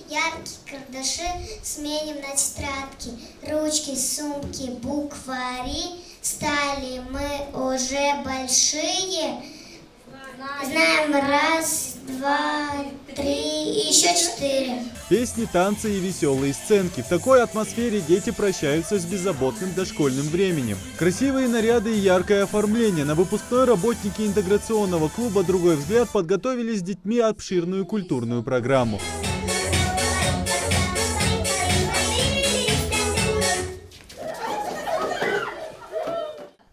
яркие карандаши сменим на тетрадки, ручки, сумки, буквари. Стали мы уже большие, знаем раз, два, три и еще 4. Песни, танцы и веселые сценки. В такой атмосфере дети прощаются с беззаботным дошкольным временем. Красивые наряды и яркое оформление. На выпускной работники интеграционного клуба «Другой взгляд» подготовили с детьми обширную культурную программу.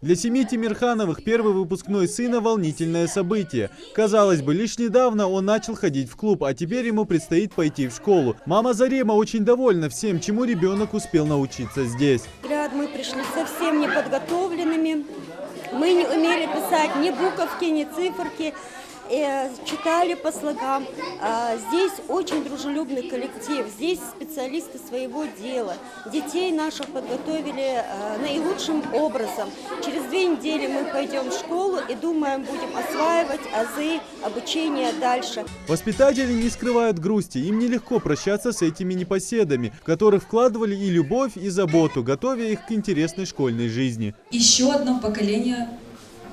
Для семьи Тимирхановых первый выпускной сына – волнительное событие. Казалось бы, лишь недавно он начал ходить в клуб, а теперь ему предстоит пойти в школу. Мама Зарема очень довольна всем, чему ребенок успел научиться здесь. Мы пришли совсем неподготовленными. Мы не умели писать ни буковки, ни циферки. Читали по слогам. Здесь очень дружелюбный коллектив, здесь специалисты своего дела. Детей наших подготовили наилучшим образом. Через 2 недели мы пойдем в школу и, думаем, будем осваивать азы обучения дальше. Воспитатели не скрывают грусти. Им нелегко прощаться с этими непоседами, в которых вкладывали и любовь, и заботу, готовя их к интересной школьной жизни. Еще одно поколение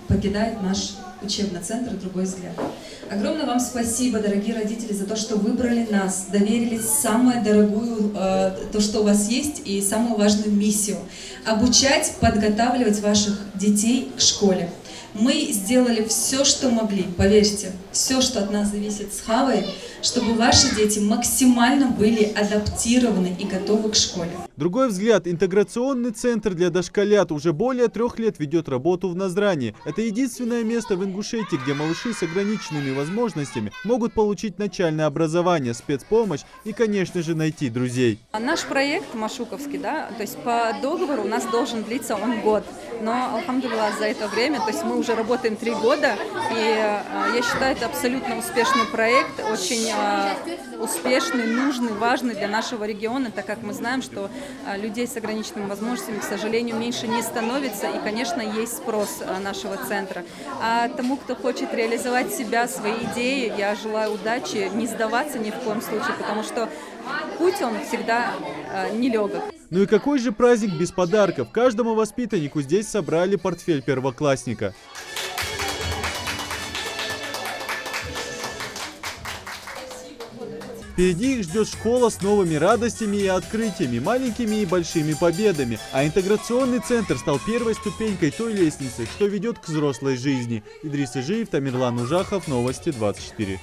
покидает наш учебный центр «Другой взгляд». Огромное вам спасибо, дорогие родители, за то, что выбрали нас, доверили самую дорогую, то, что у вас есть, и самую важную миссию – обучать, подготавливать ваших детей к школе. Мы сделали все, что могли, поверьте, все, что от нас зависит с Хавой, чтобы ваши дети максимально были адаптированы и готовы к школе. «Другой взгляд» – интеграционный центр для дошколят уже более 3 лет ведет работу в Назране. Это единственное место в Ингушетии, где малыши с ограниченными возможностями могут получить начальное образование, спецпомощь и, конечно же, найти друзей. Наш проект Машуковский, то есть по договору у нас должен длиться он год. Но, алхамдулилlah, за это время, то есть мы уже работаем 3 года, и я считаю, это абсолютно успешный проект, очень успешный, нужный, важный для нашего региона, так как мы знаем, что людей с ограниченными возможностями, к сожалению, меньше не становится, и, конечно, есть спрос нашего центра. А тому, кто хочет реализовать себя, свои идеи, я желаю удачи, не сдаваться ни в коем случае, потому что путь он всегда нелегок. Ну и какой же праздник без подарков? Каждому воспитаннику здесь собрали портфель первоклассника. Впереди их ждет школа с новыми радостями и открытиями, маленькими и большими победами. А интеграционный центр стал первой ступенькой той лестницы, что ведет к взрослой жизни. Идрис Ижиев, Тамерлан Ужахов, Новости 24.